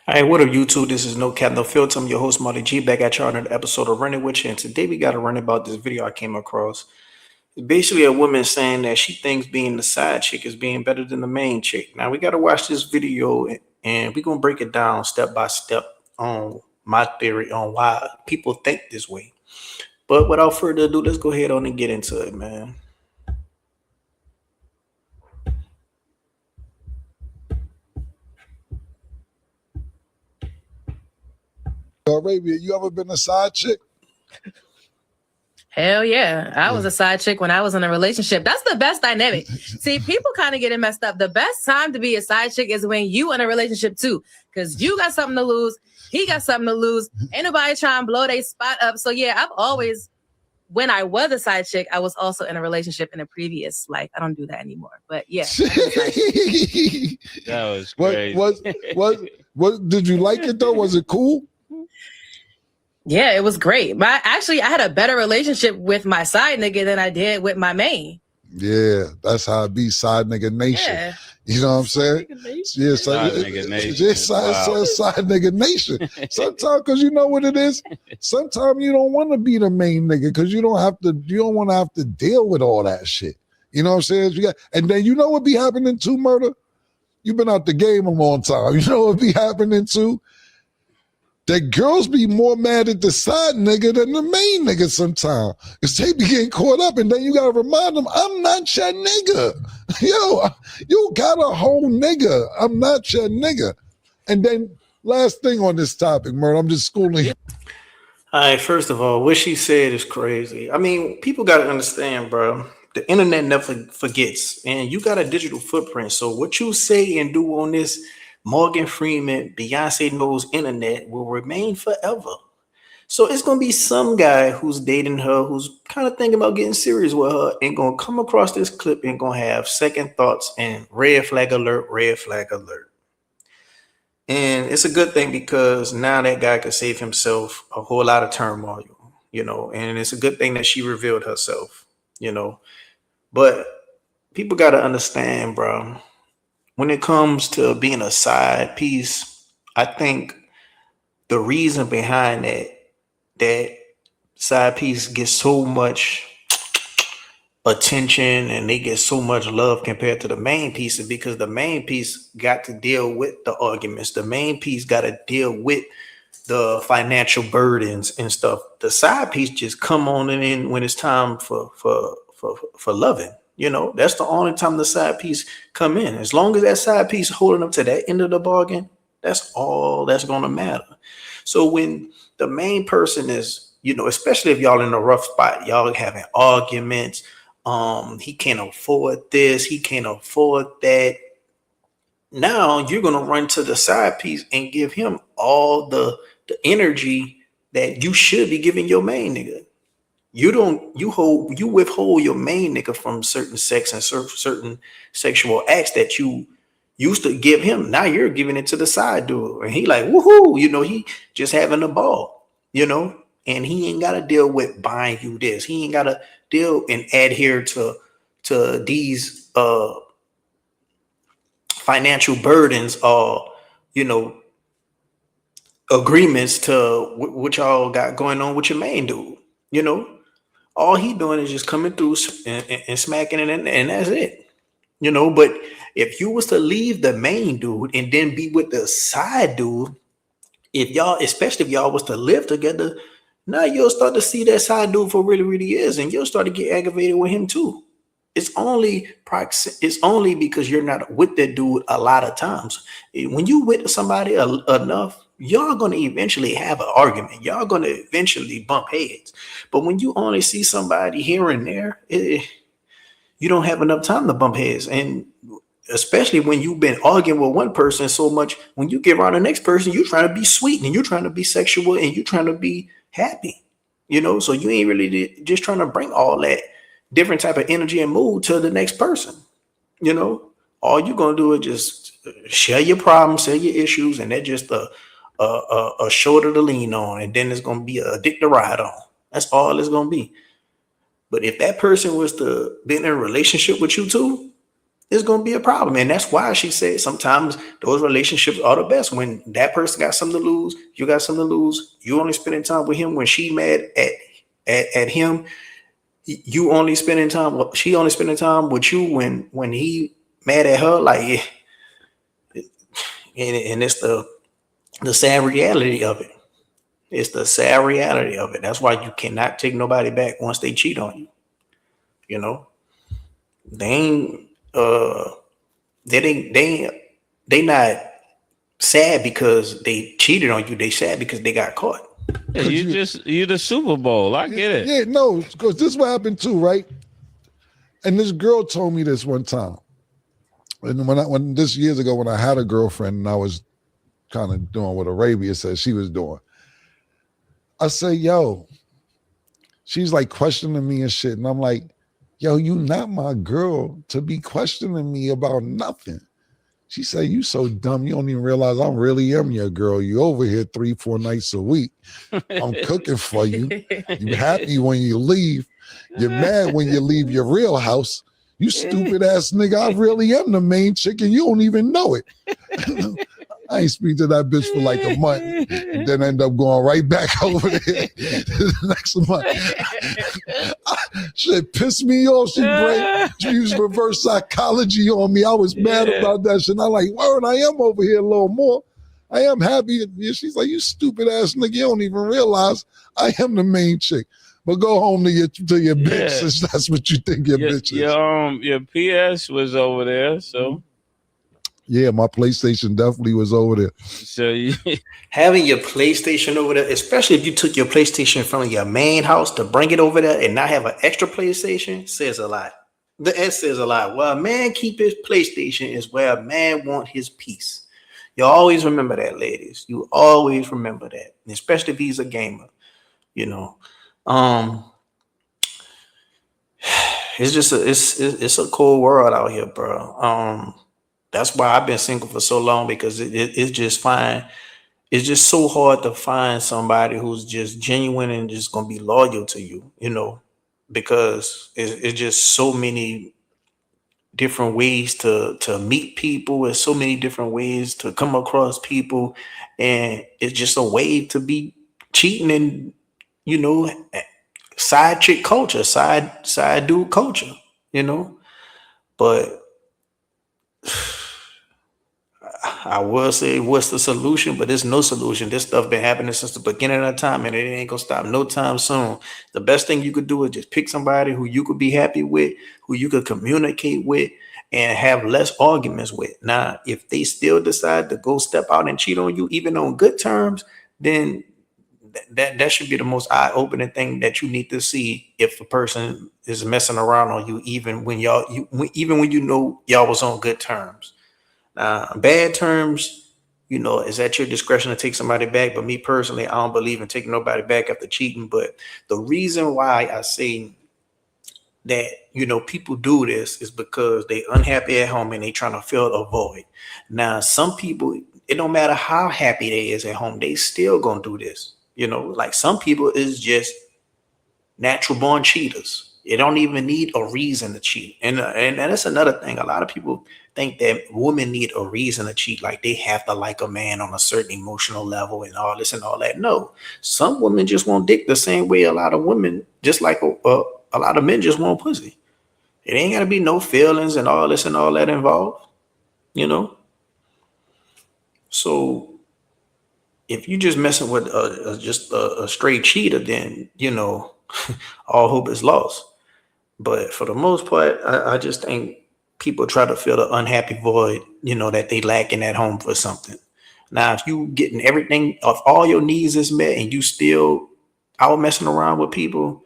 All right, what up, YouTube? This is No Cap, No Filter. I'm your host, Marty G, back at y'all on another episode of Running With You. And today we got to run about this video I came across. It's basically a woman saying that she thinks being the side chick is being better than the main chick. Now, we got to watch this video and we're going to break it down step by step on my theory on why people think this way. But without further ado, let's go ahead on and get into it, man. Arabia, you ever been a side chick? Hell yeah. I was a side chick when I was in a relationship. That's the best dynamic. See, people kind of get it messed up. The best time to be a side chick is when you in a relationship too. Because you got something to lose. He got something to lose. Ain't nobody trying to blow their spot up. So yeah, I've always, when I was a side chick, I was also in a relationship in a previous life. I don't do that anymore. But yeah. That was crazy. What did you like it though? Was it cool? Yeah, it was great. I had a better relationship with my side nigga than I did with my main. Yeah, that's how it be, side nigga nation. Yeah. You know what I'm saying? Yeah, Side nigga nation. Just side nigga nation. Sometimes, because you know what it is. Sometimes you don't want to be the main nigga because you don't want to have to deal with all that shit. You know what I'm saying? And then you know what be happening too, Murder? You've been out the game a long time. You know what be happening too? That girls be more mad at the side nigga than the main nigga sometimes. Because they be getting caught up, and then you gotta remind them, I'm not your nigga. Yo, you got a whole nigga. I'm not your nigga. And then last thing on this topic, Murder, I'm just schooling you. All right, first of all, what she said is crazy. I mean, people got to understand, bro. The internet never forgets, and you got a digital footprint. So what you say and do on this Morgan Freeman, Beyonce knows internet will remain forever. So it's gonna be some guy who's dating her, who's kind of thinking about getting serious with her, and gonna come across this clip and gonna have second thoughts and red flag alert, red flag alert. And it's a good thing because now that guy could save himself a whole lot of turmoil, and it's a good thing that she revealed herself, But people gotta understand, bro. When it comes to being a side piece, I think the reason behind that side piece gets so much attention and they get so much love compared to the main piece is because the main piece got to deal with the arguments. The main piece got to deal with the financial burdens and stuff. The side piece just come on in when it's time for loving. That's the only time the side piece come in. As long as that side piece holding up to that end of the bargain, that's all that's going to matter. So when the main person is, especially if y'all in a rough spot, y'all having arguments, he can't afford this, he can't afford that. Now you're going to run to the side piece and give him all the energy that you should be giving your main nigga. You withhold your main nigga from certain sex and certain sexual acts that you used to give him. Now you're giving it to the side dude, and he like woohoo, he just having a ball, and he ain't got to deal with buying you this. He ain't got to deal and adhere to these financial burdens or agreements to what y'all got going on with your main dude. All he doing is just coming through and smacking it, and that's it. But if you was to leave the main dude and then be with the side dude, especially if y'all was to live together, now you'll start to see that side dude for really, really is, and you'll start to get aggravated with him too. It's only because you're not with that dude a lot of times. When you with somebody enough, y'all gonna eventually have an argument. Y'all gonna eventually bump heads. But when you only see somebody here and there, you don't have enough time to bump heads. And especially when you've been arguing with one person so much, when you get around the next person, you're trying to be sweet and you're trying to be sexual and you're trying to be happy. So you ain't really just trying to bring all that different type of energy and mood to the next person. All you're gonna do is just share your problems, share your issues, and that's just a shoulder to lean on, and then it's gonna be a dick to ride on. That's all it's gonna be. But if that person was to be in a relationship with you too, it's going to be a problem. And that's why she said sometimes those relationships are the best. When that person got something to lose, you got something to lose. You only spending time with him when she mad at him. You only spending time. She only spending time with you when he mad at her. Like, and it's the sad reality of it. It's the sad reality of it. That's why you cannot take nobody back once they cheat on you. You know, they ain't. They not sad because they cheated on you. They sad because they got caught. Yeah, you the Super Bowl. I get it. Yeah, no, because this is what happened too, right? And this girl told me this one time. And when this years ago, when I had a girlfriend and I was kind of doing what Arabia said she was doing, I said, yo, she's like questioning me and shit. And I'm like, yo, you not my girl to be questioning me about nothing. She said, you so dumb. You don't even realize I really am your girl. You over here 3-4 nights a week. I'm cooking for you. You happy when you leave. You're mad when you leave your real house. You stupid ass nigga. I really am the main chick and you don't even know it. I ain't speak to that bitch for like a month and then end up going right back over there next month. Shit pissed me off. She used reverse psychology on me. I was mad about that shit. And I'm like, word, I am over here a little more. I am happy. She's like, you stupid ass nigga. You don't even realize I am the main chick. But go home to your bitch if that's what you think your bitch is. Your PS was over there, so. Yeah, my PlayStation definitely was over there. So having your PlayStation over there, especially if you took your PlayStation from your main house to bring it over there and not have an extra PlayStation, says a lot. It says a lot. Well, a man keep his PlayStation is where a man want his peace. You always remember that, ladies. You always remember that, especially if he's a gamer. You know, it's just it's a cold world out here, bro. That's why I've been single for so long, because it's just fine. It's just so hard to find somebody who's just genuine and just gonna be loyal to you, you know, because it's just so many different ways to meet people. There's so many different ways to come across people, and it's just a way to be cheating and, you know, side chick culture, side dude culture, you know, but. I will say what's the solution, but there's no solution. This stuff been happening since the beginning of time, and it ain't gonna stop no time soon. The best thing you could do is just pick somebody who you could be happy with, who you could communicate with, and have less arguments with. Now, if they still decide to go step out and cheat on you, even on good terms, then that should be the most eye-opening thing that you need to see if a person is messing around on you, even when you know y'all was on good terms. Bad terms, you know, it's at your discretion to take somebody back. But me personally, I don't believe in taking nobody back after cheating. But the reason why I say that, you know, people do this is because they unhappy at home and they trying to fill a void. Now, some people, it don't matter how happy they is at home, they still gonna do this. You know, like some people is just natural born cheaters. It don't even need a reason to cheat. And that's another thing. A lot of people think that women need a reason to cheat, like they have to like a man on a certain emotional level and all this and all that. No, some women just want dick the same way a lot of women, just like a lot of men just want pussy. It ain't gotta be no feelings and all this and all that involved, you know. So if you just messing with just a straight cheater, then, you know, all hope is lost. But for the most part, I just think people try to fill the unhappy void, you know, that they lacking at home for something. Now, if you getting everything, if all your needs is met and you still out messing around with people,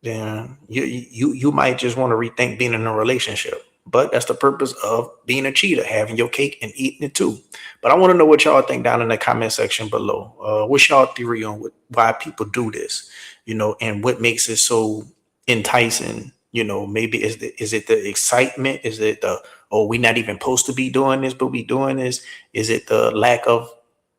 then you might just want to rethink being in a relationship. But that's the purpose of being a cheater, having your cake and eating it too. But I want to know what y'all think down in the comment section below. What's y'all theory on why people do this, you know, and what makes it so enticing? You know, maybe is it the excitement? Is it the, oh, we're not even supposed to be doing this, but we doing this? Is it the lack of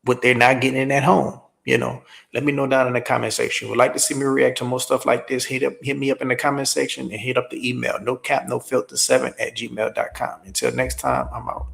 what they're not getting at home? You know, let me know down in the comment section. Would like to see me react to more stuff like this? Hit me up in the comment section and hit up the email, nocap nofilter7@gmail.com. Until next time, I'm out.